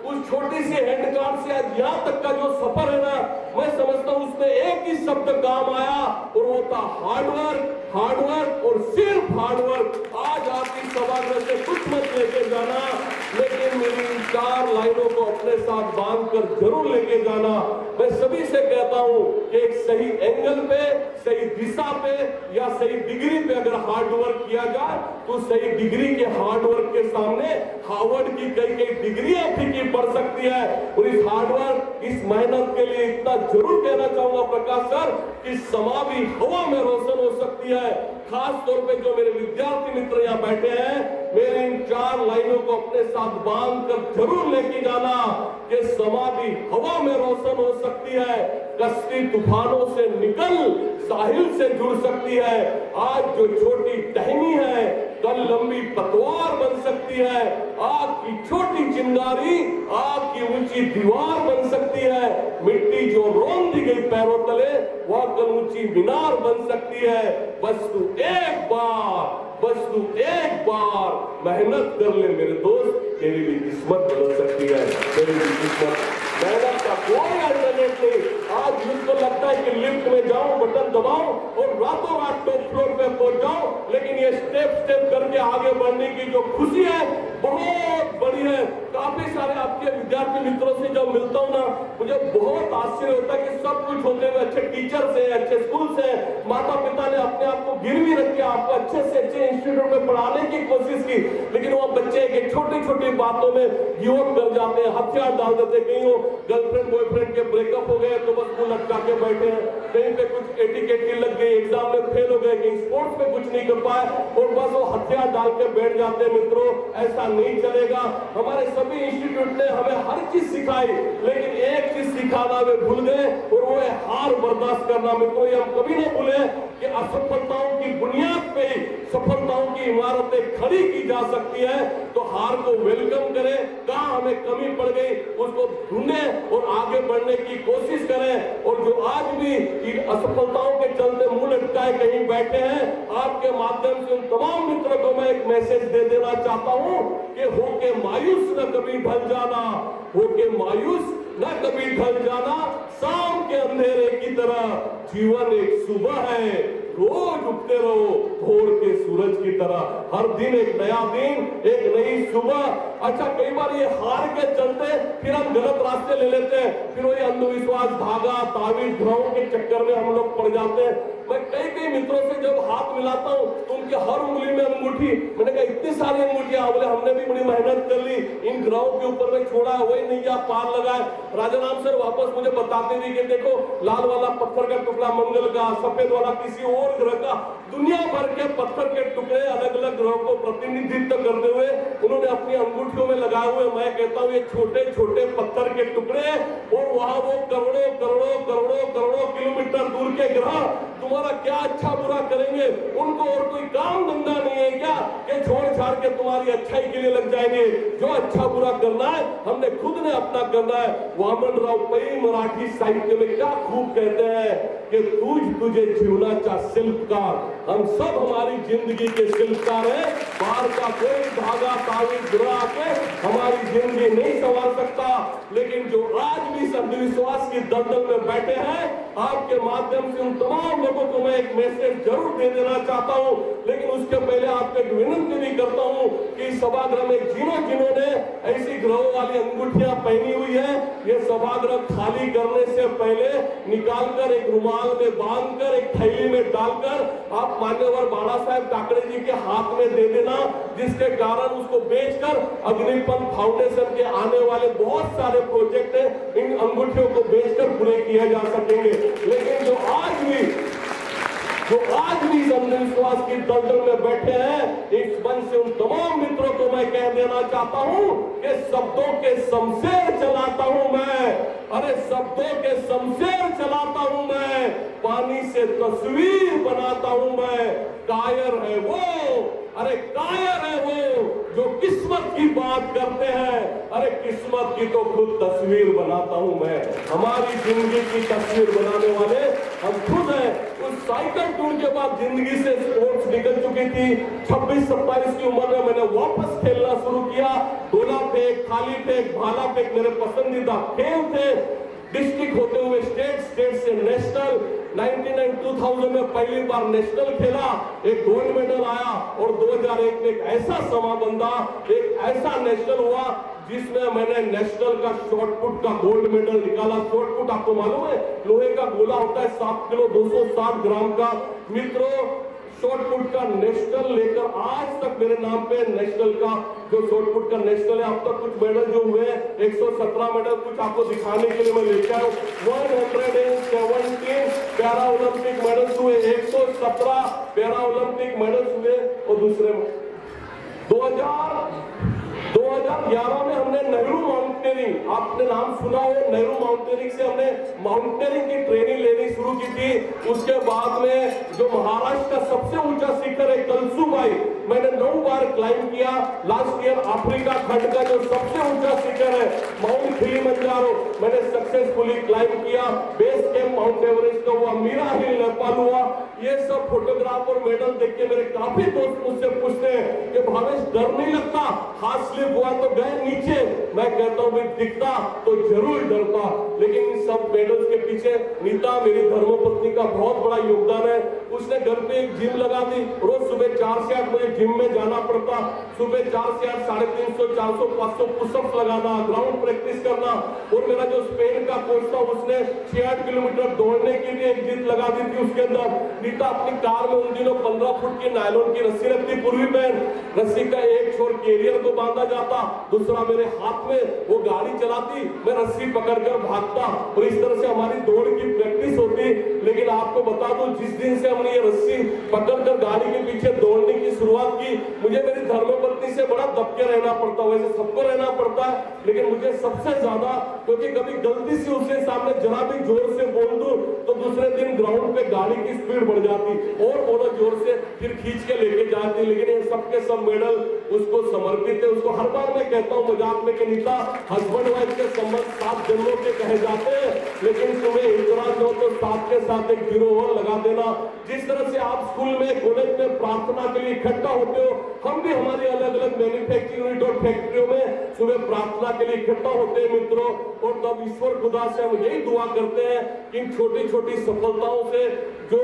उस छोटी सी हैंड कार्ड से आज यहाँ तक का जो सफर है ना, मैं समझता हूँ उसमें एक ही शब्द काम आया और वो था हार्डवर्क, हार्डवर्क और सिर्फ हार्डवर्क। आज आपकी सभागृह से कुछ मत लेके जाना, लेकिन मेरी इन 4 लाइनों को अपने साथ बांधकर जरूर लेके जाना। मैं सभी से कहता हूं कि एक सही एंगल पे, सही दिशा पे या सही डिग्री पे अगर हार्ड वर्क किया जाए तो सही डिग्री के हार्ड वर्क के सामने हार्वर्ड की कई डिग्रियां फीकी पड़ सकती है। और इस हार्ड वर्क, इस मेहनत के लिए इतना जरूर कहना चाहूंगा प्रकाश सर कि समा भी हवा में रोशन हो सकती है। खास तौर पे जो मेरे विद्यार्थी मित्र यहाँ बैठे हैं, मेरे इन 4 लाइनों को अपने साथ बांध कर जरूर लेके जाना कि समा भी हवा में रोशन हो सकती है। कश्ती तूफानों से निकल साहिल से जुड़ सकती है। आज जो छोटी टहनी है कल लंबी पतवार बन सकती है। आग की छोटी चिंगारी आग की ऊंची दीवार बन सकती है। मिट्टी जो रोन दी गई पैरों तले वह कल ऊंची मीनार बन सकती है। बस तू एक बार मेहनत कर ले मेरे दोस्त, तेरी भी किस्मत बदल सकती है। तेरी भी किस्मत, मेहनत का कोई अल्टरनेट नहीं। आज मुझको लगता है कि लिफ्ट में जाऊं, बटन दबाऊं और रातों रात टॉप फ्लोर पे पहुंच जाऊं, लेकिन ये स्टेप करके आगे बढ़ने की जो खुशी है बहुत बड़ी है। काफी सारे आपके विद्यार्थी मित्रों से जब मिलता हूं ना, मुझे बहुत आश्चर्य होता है कि सब कुछ होते हुए अच्छे टीचर से, अच्छे स्कूल से, माता पिता ने अपने आप को गिरवी रख के आपको अच्छे से अच्छे इंस्टीट्यूट में पढ़ाने की कोशिश की, लेकिन वो बच्चे एक छोटी छोटी बातों में गिवअप कर जाते हैं, हथियार डाल देते। कहीं वो गर्लफ्रेंड बॉयफ्रेंड के ब्रेकअप हो गए तो बस मुंह लटका के बैठे हैं, कहीं पे कुछ एटिकेट की लग गई, एग्जाम में फेल हो गए, कहीं स्पोर्ट्स में कुछ नहीं कर पाए और बस वो हथियार डाल के बैठ जाते हैं। मित्रों, ऐसा नहीं चलेगा। हमारे सभी इंस्टीट्यूट ने हमें हर चीज सिखाई, लेकिन एक चीज सिखाना वे भूल गए और वो है हार बर्दाश्त करना। मित्रों, ये हम कभी नहीं भूले कि असफलताओं की बुनियाद पे ही सफलताओं की इमारतें खड़ी की जा सकती है। तो हार को वेलकम करें, कहां हमें कमी पड़ गई उसको ढूंढें और आगे बढ़ने की कोशिश करें। और जो आज भी इन असफलताओं के चलते मुंह लटकाए कहीं बैठे हैं, आपके माध्यम से उन तमाम मित्रों को मैं एक मैसेज दे देना चाहता हूं कि होके मायूस न कभी ढल जाना, होके मायूस न कभी ढल जाना। शाम के अंधेरे की तरह जीवन एक सुबह है, रोज उठते रहो भोर के सूरज की तरह। हर दिन एक नया दिन, एक नई सुबह। अच्छा, कई बार ये हार के चलते फिर हम गलत रास्ते ले लेते हैं, फिर वही अंधविश्वास, धागा, तावीज, ग्रहों के चक्कर में हम लोग पड़ जाते हैं। मैं कई मित्रों से जब हाथ मिलाता हूँ तो उनकी हर उंगली में अंगूठी, मैंने कहा इतनी सारी अंगूठियां, बोले हमने भी बड़ी मेहनत कर ली, इन ग्रहों के ऊपर में छोड़ा, वही नैया पार लगाए। राजा राम सर वापस मुझे बताते थे कि देखो लाल वाला पत्थर का टुकड़ा मंगल का, सफेद वाला किसी और ग्रह का, दुनिया भर के पत्थर के टुकड़े अलग अलग ग्रहों को प्रतिनिधित्व करते हुए उन्होंने अपनी अंगूठियों में लगाए हुए। मैं कहता हूँ ये छोटे छोटे पत्थर के टुकड़े और वहां वो करोड़ों करोड़ों करोड़ों करोड़ों किलोमीटर दूर के ग्रह तुम्हारा क्या अच्छा बुरा करेंगे, उनको और कोई काम धंधा नहीं है क्या कि छोड़ छाड़ के तुम्हारी अच्छाई के लिए लग जाएंगे। जो अच्छा बुरा करना है हमने खुद ने अपना करना है। वामन राव पै मराठी साहित्य में क्या खूब कहते हैं कि तुझे जीवनाचा शिल्पकार। हम सब हमारी जिंदगी के शिल्पकार हैं। बाहर का कोई धागा तावीज गिरा के हमारी जिंदगी नहीं संवार सकता। लेकिन जो आज भी अंधविश्वास की दलदल में बैठे हैं, आपके माध्यम से उन तमाम लोगों को मैं एक मैसेज जरूर दे देना चाहता हूं। लेकिन उसके पहले आपको एक विनती भी करता हूं कि सभागृह में जिन्होंने ऐसी ग्रहों वाली अंगूठियां पहनी हुई है, ये सभागृह खाली करने से पहले निकालकर एक रुमाल में बांधकर एक थैली में डालकर आप मान्यवर बाला साहेब ठाकरे जी के हाथ में दे देना, जिसके कारण उसको बेचकर अग्निपंथ फाउंडेशन के आने वाले बहुत सारे प्रोजेक्ट है, इन अंगूठियों को बेचकर पूरे किए जा सकेंगे। लेकिन जो आज भी इस अंधविश्वास की दलदल में बैठे हैं, इस मंच से उन तमाम मित्रों को मैं कह देना चाहता हूं कि शब्दों के शमशेर चलाता हूं मैं। अरे शब्दों के शमशेर चलाता हूं मैं, पानी से तस्वीर बनाता हूं मैं। कायर है वो, अरे कायर है वो जो किस्मत की बात करते हैं। अरे किस्मत की तो खुद तस्वीर बनाता हूं मैं। हमारी जिंदगी की तस्वीर बनाने वाले हम खुद हैं। उस साइकिल टूर के बाद जिंदगी से स्पोर्ट्स निकल चुकी थी। 26-27 की उम्र में मैंने वापस खेलना शुरू किया। गोला फेंक, थाली फेंक, भाला फेंक मेरे पसंदीदा खेल थे। डिस्ट्रिक्ट होते हुए स्टेट, स्टेट से नेशनल, 2000 में पहली बार नेशनल खेला, एक गोल्ड मेडल आया, और 2001 में एक ऐसा समा बंधा, एक ऐसा नेशनल हुआ जिसमें मैंने नेशनल का शॉटपुट का गोल्ड मेडल निकाला। शॉटपुट आपको मालूम है, लोहे का गोला होता है 7 किलो 260 ग्राम का। मित्रों, शॉटपुट का नेशनल लेकर आज तक मेरे नाम पे नेशनल का जो शॉटपुट का नेशनल है, अब तक कुछ मेडल जो हुए 117 मेडल कुछ आपको दिखाने के लिए मैं लेके आया हूँ। 117 पैरा ओलंपिक मेडल्स हुए, 117 पैरा ओलंपिक मेडल्स हुए। और दूसरे 2011 में हमने नेहरू माउंटेनियरिंग, आपने नाम सुना हो, नेहरू माउंटेनियरिंग से हमने माउंटेनियरिंग की ट्रेनिंग लेनी शुरू की थी। उसके बाद में जो महाराष्ट्र का सबसे ऊंचा शिखर है कलसूबाई, मैंने 9 बार क्लाइंब किया। लास्ट ईयर अफ्रीका खंड का जो सबसे ऊंचा शिखर है माउंट किलिमंजारो, मैंने सक्सेसफुली क्लाइंब किया। बेस कैंप माउंट एवरेस्ट का हुआ, मीरा हिल नेपाल हुआ। ये सब फोटोग्राफ और मेडल देख के मेरे काफी दोस्त मुझसे पूछते हैं कि भावेश डर नहीं लगता, हाथ स्लिप हुआ तो गए नीचे। मैं कहता हूं भाई दिखता तो जरूर डरता, लेकिन इन सब मेडल्स के पीछे नीता मेरी धर्मपत्नी का बहुत बड़ा योगदान है। उसने घर पे एक जिम लगा दी, रोज सुबह 4 से 8 बजे जिम में जाना पड़ता। सुबह 4 से 8 350, 400, 500 पुशअप्स लगाना, ग्राउंड प्रैक्टिस करना। और मेरा जो स्पेन का कोच था उसने 6-8 किलोमीटर दौड़ने के लिए एक जिद लगा दी थी उसके अंदर। नीता अपनी कार में उन दिनों 15 फुट की नायलॉन की रस्सी रखती पूर्वी पहन, रस्सी का एक छोर कैरियर को बांधा जाता, दूसरा मेरे हाथ में, वो गाड़ी चलाती, मैं रस्सी पकड़कर भागता, और इस तरह से हमारी दौड़ की प्रैक्टिस होती। लेकिन आपको बता दूं, जिस दिन से हमने ये रस्सी पकड़कर गाड़ी के पीछे दौड़ने की शुरुआत की, मुझे मेरी धर्मपत्नी से बड़ा दबके रहना पड़ता। वैसे सबको रहना पड़ता है, लेकिन मुझे सबसे ज्यादा, क्योंकि कभी गलती से उसके सामने जरा भी जोर से बोल दूं तो दूसरे दिन ग्राउंड पे गाड़ी की स्पीड बढ़ जाती और बोलो जोर से, फिर खींच के लेके जाती। लेकिन ये सबके सब मेडल उसको समर्पित है। उसको हर बार मैं कहता हूँ मजाक में कि नीता, हस्बैंड वाइफ के संबंध 7 जन्मों के कहे जाते हैं, लेकिन तुम्हें इतराज हो तो 7 के साथ एक जीरो और लगा देना। जिस तरह से आप स्कूल में, कॉलेज में प्रार्थना के लिए इकट्ठा होते हो, हम भी हमारी अलग अलग मैन्युफैक्चरिंग यूनिट और फैक्ट्रियों में सुबह प्रार्थना के लिए इकट्ठा होते हैं मित्रों। और तब ईश्वर खुदा से हम यही दुआ करते हैं कि इन छोटी छोटी सफलताओं से जो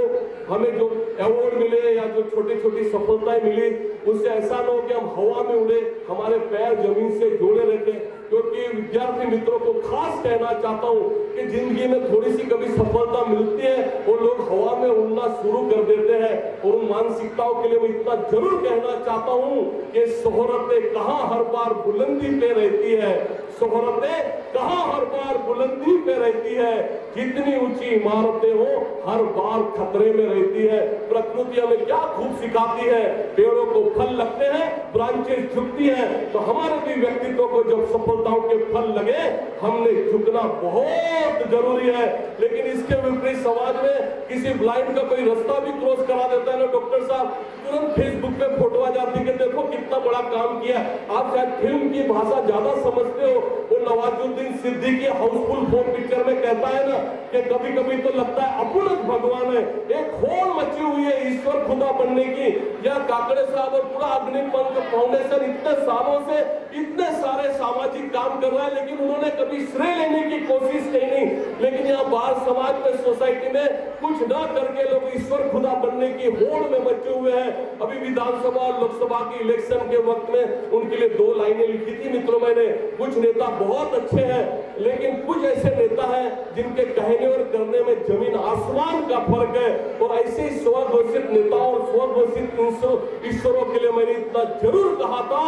हमें जो अवार्ड मिले या जो छोटी छोटी सफलताएं मिली, उससे ऐसा न हो कि हम हवा में उड़े, हमारे पैर जमीन से जोड़े रहते। क्योंकि विद्यार्थी मित्रों को खास कहना चाहता हूं कि जिंदगी में थोड़ी सी कभी सफलता मिलती है और लोग हवा में उड़ना शुरू कर देते हैं। और उन मानसिकताओं के लिए मैं इतना जरूर कहना चाहता हूं कि शोहरतें कहां हर बार बुलंदी पे रहती है, शोहरतें कहां हर बार बुलंदी पे रहती है, जितनी ऊंची इमारतें हो हर बार खतरे में रहती है। प्रकृति हमें क्या खूब सिखाती है, पेड़ों को फल लगते हैं, ब्रांचेस झुकती हैं, तो हमारे भी व्यक्तित्व को जब सफलताओं के फल लगे, हमने झुकना बहुत जरूरी है। लेकिन इसके विपरीत समाज में किसी ब्लाइंड का कोई रास्ता भी क्रॉस करा देता है ना डॉक्टर साहब, तुरंत फेसबुक पे फोटो आ जाती है कि देखो कितना बड़ा काम किया। आप शायद फिल्म की भाषा ज्यादा समझते हो। वो नवाजुद्दीन सिद्दीकी हाउसफुल 4 पिक्चर में कहता है ना कि कभी कभी तो लगता है अपुरुष भगवान है, एक खोल मची हुई है ईश्वर खुदा बनने की। या काकड़े साहब और पूरा अग्निपंख फाउंडेशन इतने सालों से इतने सारे सामाजिक काम कर रहा है, लेकिन उन्होंने कभी श्रेय लेने की कोशिश की नहीं। लेकिन यहाँ बाहर समाज में, सोसाइटी में कुछ न करके लोग ईश्वर खुदा बनने की होड़ में मचे हुए हैं। अभी विधानसभा और लोकसभा की इलेक्शन के वक्त में उनके लिए 2 लाइनें लिखी थी मित्रों मैंने। कुछ नेता बहुत अच्छे हैं, लेकिन कुछ ऐसे नेता हैं जिनके कहने और करने में जमीन आसमान का फर्क है। और ऐसे ही स्वघोषित नेताओं और स्वघोषित ईश्वरों के लिए मैंने इतना जरूर कहा था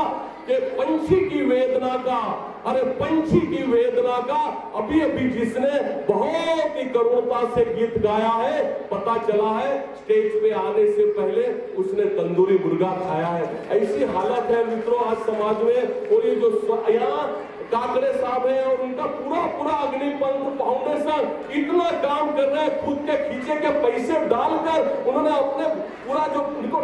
कि पंछी की वेदना का, अरे पंछी की वेदना का अभी अभी जिसने बहुत ही करुणता से गीत गाया है, पता चला है स्टेज पे आने से पहले उसने तंदूरी मुर्गा खाया है। ऐसी हालत है मित्रों आज समाज में। और ये जो यहाँ काकड़े साहब है और उनका पूरा अग्निपंख फाउंडेशन इतना काम कर रहे हैं, खुद के खींचे के पैसे डालकर उन्होंने अपने पूरा जो उनको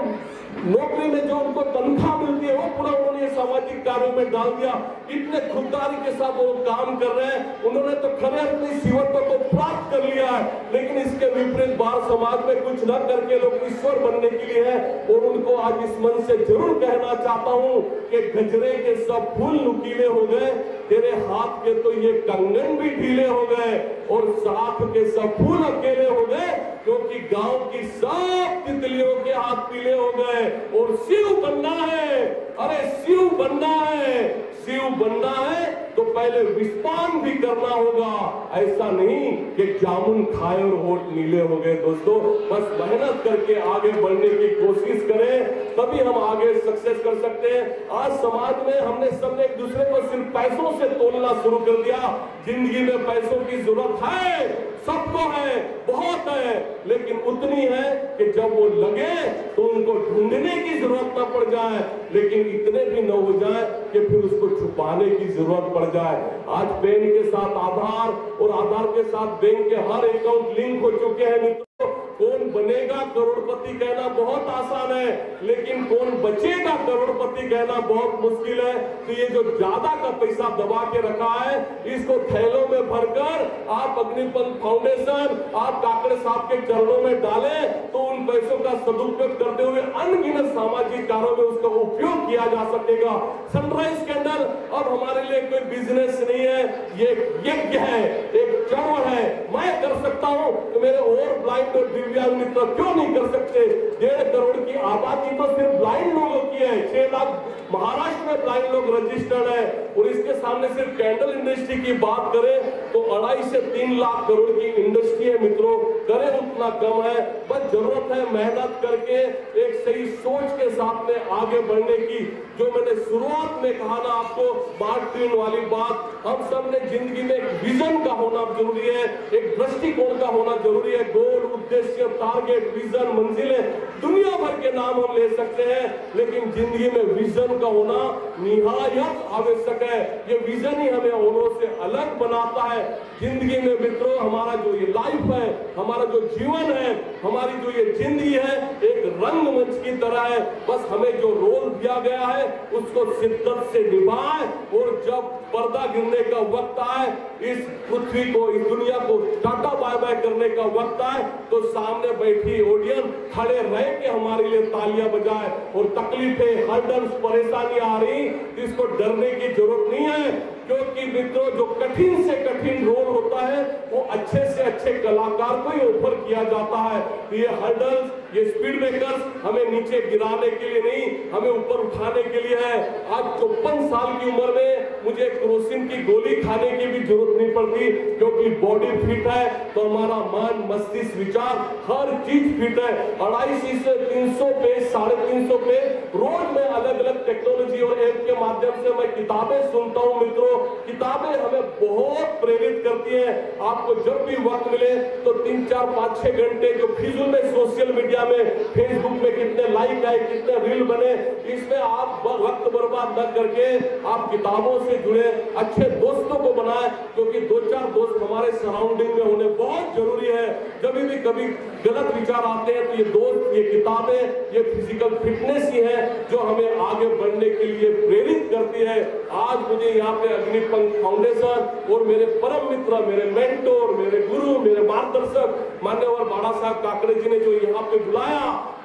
नौकरी में जो उनको तनख्वाह मिलती है वो पूरा उन्होंने सामाजिक कार्यों में डाल दिया। इतने खुददारी के साथ वो काम कर रहे हैं, उन्होंने तो खरे अपनी सीवतों को प्राप्त कर लिया है, लेकिन इसके विपरीत बाहर समाज में कुछ न करके लोग ईश्वर बनने के लिए है। और उनको आज इस मन से जरूर कहना चाहता हूं कि गजरे के सब फूल नुकीले हो गए, तेरे हाथ के तो ये कंगन भी ढीले हो गए, और साथ के सब फूल अकेले हो गए, क्योंकि गांव की सब तितलियों के हाथ पीले हो गए। और शिव बनना है, अरे शिव बनना है, शिव बनना है तो पहले विस्पान भी करना होगा। ऐसा नहीं कि जामुन खाए और होठ नीले हो गए। दोस्तों, बस मेहनत करके आगे बढ़ने की कोशिश करें, तभी हम आगे सक्सेस कर सकते हैं। आज समाज में हमने सबने एक दूसरे को सिर्फ पैसों से तोलना शुरू कर दिया। जिंदगी में पैसों की जरूरत है, सबको है, बहुत है, लेकिन उतनी है कि जब वो लगे तो उनको ढूंढने की जरूरत न पड़ जाए, लेकिन इतने भी न हो जाए कि फिर उसको छुपाने की जरूरत पड़ जाए। आज पेन के साथ आधार और आधार के साथ बैंक के हर अकाउंट लिंक हो चुके हैं मित्रों। कौन बनेगा करोड़पति कहना बहुत आसान है, लेकिन कौन बचेगा करोड़पति कहना बहुत मुश्किल है। तो ये जो ज्यादा का पैसा दबा के रखा है, इसको थैलों में भरकर आप अग्निपंथ फाउंडेशन, आप काकड़े साहब के चरणों में डालें, तो उन पैसों का सदुपयोग करते हुए अनगिनत सामाजिक कार्यों में उसका उपयोग किया जा सकेगा। सनराइज कैंडल अब हमारे लिए कोई बिजनेस नहीं है, ये यज्ञ है, एक चर्व है। मैं कर सकता हूं तो मेरे और ब्लाइंड और दिव्यांग मित्र क्यों नहीं कर सकते? 1.5 करोड़ की आबादी तो सिर्फ ब्लाइंड लोगों की है, 6 लाख महाराष्ट्र में ब्लाइंड लोग रजिस्टर्ड है, और इसके सामने सिर्फ कैंडल इंडस्ट्री की बात करें तो 2.5 से 3 लाख करोड़ की इंडस्ट्री है मित्रों। करें उतना कम है, बस जरूरत है मेहनत करके एक सही सोच के साथ में आगे बढ़ने की। जो मैंने शुरुआत में कहा ना आपको, बात वाली बात, हम सब ने जिंदगी में एक विजन का होना जरूरी है, एक दृष्टिकोण का होना जरूरी है। गोल, उद्देश्य, टारगेट, विजन, मंजिलें दुनिया भर के नाम हम ले सकते हैं, लेकिन जिंदगी में विजन का होना निहायत आवश्यक है। ये विजन ही हमें औरों से अलग बनाता है। जिंदगी में मित्रों, हमारा जो ये लाइफ है, हमारा जो जीवन है, हमारी जो ये जिंदगी है, एक रंगमंच की तरह है। बस हमें जो रोल दिया गया है उसको शिद्दत से निभाएं, और जब पर्दा गिरने का वक्त आए, इस पृथ्वी को, इस दुनिया को टाटा बाय बाय करने का वक्त आए, तो सामने बैठी ऑडियंस खड़े रह के हमारे लिए तालियां बजाए। और तकलीफें, हर्डल्स, परेशानी आ रही, इसको डरने की जरूरत नहीं है, क्योंकि मित्रों जो कठिन से कठिन रोल होता है वो अच्छे से अच्छे कलाकार को ही ऑफर किया जाता है। तो ये हर्डल्स, ये स्पीड ब्रेकर्स हमें नीचे गिराने के लिए नहीं, हमें ऊपर उठाने के लिए है। आज 54 साल की उम्र में मुझे क्रोसिन की गोली खाने की भी जरूरत नहीं पड़ती, क्योंकि बॉडी फिट है तो हमारा मन, मस्तिष्क, विचार हर चीज फिट है। 250 से 300 पेज, 350 पेज रोज में अलग अलग टेक्नोलॉजी और ऐप के माध्यम से मैं किताबें सुनता हूं मित्रों। किताबें हमें बहुत प्रेरित करती हैं। आपको जब भी वक्त मिले तो 3, 4, 5, 6 घंटे जो फिजूल में सोशल मीडिया में, फेसबुक में कितने लाइक आए, कितने रील बने, इसमें आप वक्त बर्बाद न करके आप किताबों से जुड़े, अच्छे दोस्तों को बनाए, क्योंकि 2-4 दोस्त हमारे सराउंडिंग में होने बहुत जरूरी है। जब भी कभी गलत विचार आते हैं तो ये दोस्त, ये किताबें, ये फिजिकल फिटनेस ही है जो हमें आगे बढ़ने के लिए प्रेरित करती है। आज मुझे यहाँ पे अग्निपंथ फाउंडेशन और मेरे परम मित्र, मेरे मेंटोर, मेरे गुरु, मेरे मार्गदर्शक मान्यवर बाड़ा साहब काकड़े जी ने जो यहाँ पे बुलाया,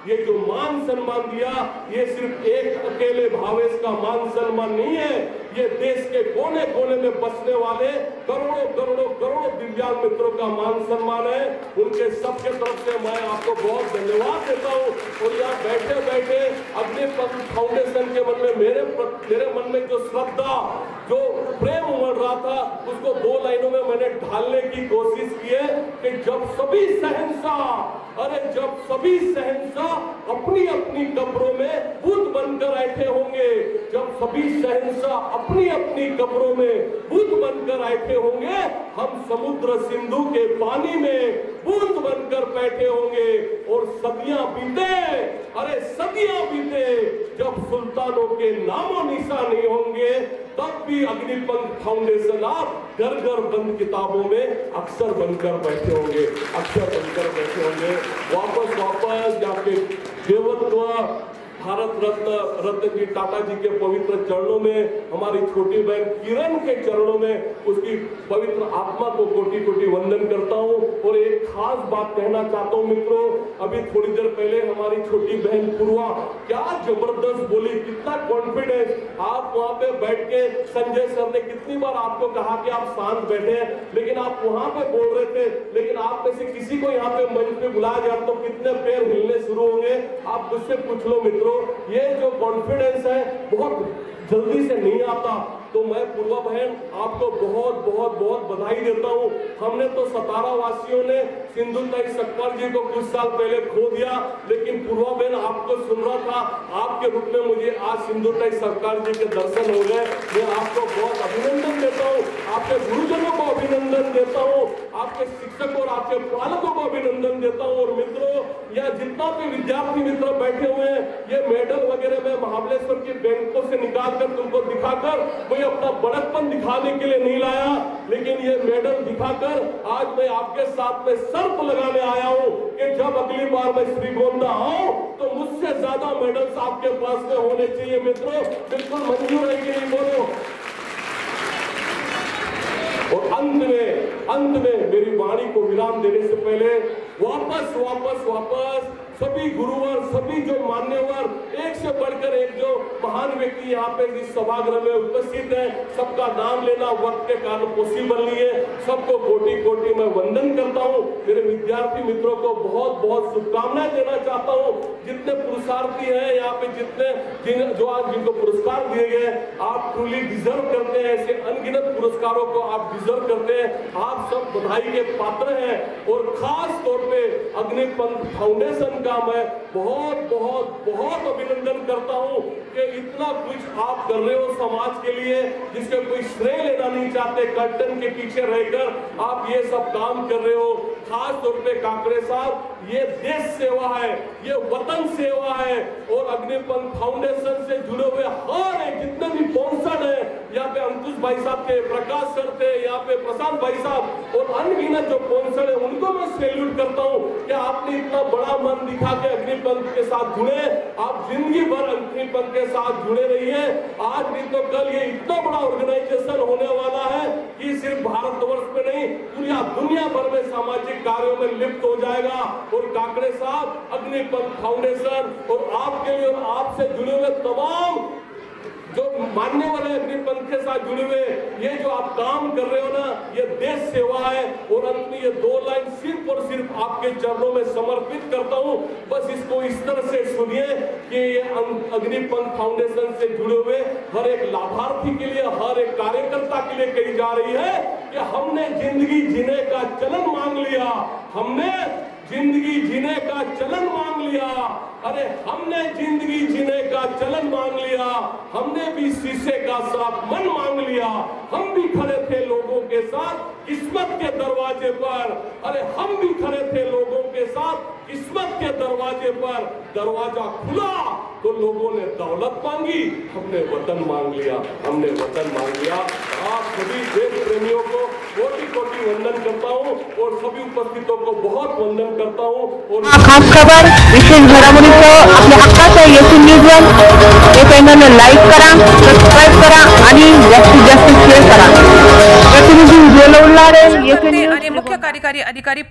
ये जो मान सम्मान दिया, ये सिर्फ एक अकेले भावेश का मान सम्मान नहीं है, ये देश के कोने कोने में बसने वाले करोड़ों करोड़ों करोड़ों दिव्यांग मित्रों का मान सम्मान है। उनके सबके तरफ से मैं आपको बहुत धन्यवाद देता हूँ। और यहाँ बैठे बैठे अग्निपंथ फाउंडेशन के मन में, मेरे मन में जो श्रद्धा, जो प्रेम उमड़ रहा था, उसको 2 लाइनों में मैंने ढालने की कोशिश की है कि जब सभी शहंशाह, अरे जब सभी शहंशाह अपनी अपनी कब्रों में बुद्ध बनकर बैठे होंगे, जब सभी शहंशाह अपनी अपनी कब्रों में बुद्ध बनकर बैठे होंगे, हम समुद्र सिंधु के पानी में बूंद बनकर बैठे होंगे। और सदियां बीते, अरे सदियां बीते, जब सुल्तानों के नामो निशान नहीं होंगे, तब भी अग्निपंथ फाउंडेशन आप घर घर बंद किताबों में अक्षर बनकर बैठे होंगे, अक्षर बनकर बैठे होंगे। वापस आपके देवत्व, भारत रत्न जी टाटा जी के पवित्र चरणों में, हमारी छोटी बहन किरण के चरणों में उसकी पवित्र आत्मा को कोटि कोटि वंदन करता हूं। और एक खास बात कहना चाहता हूं मित्रों, अभी थोड़ी देर पहले हमारी छोटी बहन पूर्वा क्या जबरदस्त बोली, कितना कॉन्फिडेंस। आप वहां पे बैठ के संजय सर ने कितनी बार आपको कहा कि आप शांत बैठे, लेकिन आप वहां पे बोल रहे थे। लेकिन आप में से किसी को यहाँ पे मंच पे बुलाया जाए तो कितने पैर हिलने शुरू होंगे, आप मुझसे पूछ लो मित्रों। ये जो कॉन्फिडेंस है बहुत जल्दी से नहीं आता। तो मैं पूर्वा बहन आपको बहुत बहुत बहुत बधाई देता हूं। हमने तो सतारा वासियों ने सिंधुताई सपकाल जी को कुछ साल पहले खो दिया, लेकिन पूर्वा बहन आपको सुन रहा था, आपके रूप में मुझे आज सिंधुताई सपकाल जी के दर्शन हो गए। मैं आपको बहुत अभिनंदन देता हूं, आपके गुरुजनों को अभिनंदन देता हूं, आपके शिक्षक और आपके पालकों को अभिनंदन देता हूं। और मित्रों, यह जितना भी विद्यार्थी मित्र बैठे हुए हैं, ये मेडल वगैरह मैं महाबलेश्वर की बैंकों से निकालकर तुमको दिखाकर कोई अपना बड़कपन दिखाने के लिए नहीं लाया, लेकिन ये मेडल दिखाकर आज मैं आपके साथ में शर्त लगाने आया हूं कि जब अगली बार मैं श्रीगोंदा आऊं तो मुझसे ज्यादा मेडल्स आपके पास में होने चाहिए। मित्रों, बिल्कुल मंजूर है कि नहीं, बोलो। और अंत में मेरी वाणी को विराम देने से पहले वापस सभी गुरुवर, सभी जो मान्यवर, एक से बढ़कर एक जो महान व्यक्ति यहाँ पे इस सभागृह में उपस्थित है, सबका नाम लेना वक्त के कारण पॉसिबल नहीं है। सबको कोटि कोटि में वंदन करता हूँ। मेरे विद्यार्थी मित्रों को बहुत बहुत शुभकामनाएं देना चाहता हूँ। जितने पुरुषार्थी हैं यहाँ पे, जो आज जिनको पुरस्कार दिए गए, आप ट्रूली डिजर्व करते हैं। ऐसे अनगिनत पुरस्कारों को आप डिजर्व करते हैं। आप सब बधाई के पात्र हैं। और खास तौर पे अग्निपंथ फाउंडेशन का मैं बहुत बहुत बहुत अभिनंदन करता हूं कि इतना कुछ आप कर रहे हो समाज के लिए, जिसका कोई श्रेय लेना नहीं चाहते। कर्टन के पीछे रहकर आप ये सब काम कर रहे हो। खास तौर पे काकरे साहब, ये देश सेवा है, ये वतन सेवा है। और अग्निपंथ फाउंडेशन से जुड़े हुए हर एक जितने भी स्पॉन्सर है, यहाँ पे अंकुश भाई साहब थे, प्रकाश सर थे, यहाँ पे प्रशांत भाई साहब और अनगिनत जो स्पॉन्सर है, उनको मैं सैल्यूट करता हूँ कि आपने इतना बड़ा मन दिखा के अग्निपंथ के साथ जुड़े। आप जिंदगी भर अग्निपंथ के साथ जुड़े रहिए। आज नहीं तो कल ये इतना बड़ा ऑर्गेनाइजेशन होने वाला है कि सिर्फ भारतवर्ष में नहीं, पूरी दुनिया भर में सामाजिक कार्यों में लिप्त हो जाएगा। और काकड़े साहब, अग्निपंथ फाउंडेशन और आपके लिए और आपसे जुड़े हुए तमाम जो मान्यवर है अग्निपंथ के साथ जुड़े हुए, ये जो आप काम कर रहे हो ना, ये देश सेवा है। और अंत में ये 2 लाइन सिर्फ और सिर्फ आपके चरणों में समर्पित करता हूं। बस इसको इस तरह से सुनिए कि ये अग्निपंथ फाउंडेशन से जुड़े हुए हर एक लाभार्थी के लिए, हर एक कार्यकर्ता के लिए कही जा रही है कि हमने जिंदगी जीने का चलन मांग लिया, हमने जिंदगी जीने का चलन मांग लिया। अरे हमने जिंदगी जीने का चलन मांग लिया, हमने भी शीशे का साफ मन मांग लिया। हम भी खड़े थे लोगों के साथ किस्मत के दरवाजे पर। अरे हम भी खड़े थे लोगों के साथ किस्मत के दरवाजे पर। दरवाजा खुला तो लोगों ने दौलत मांगी, हमने वतन मांग लिया, हमने वतन मांग लिया। आप सभी देश प्रेमियों को कोटि कोटि वंदन करता हूँ और सभी उपस्थितों को बहुत वंदन करता हूँ। और खास खबर, विशेष घडामोडीचं आपल्या हक्काचं येथील न्यूज हे चॅनल लाईक करा, सबस्क्राईब करा आणि जास्तीत जास्त शेअर करा। प्रतिनिधी व्हिडिओ लावणारे येथील आणि मुख्य कार्यकारी अधिकारी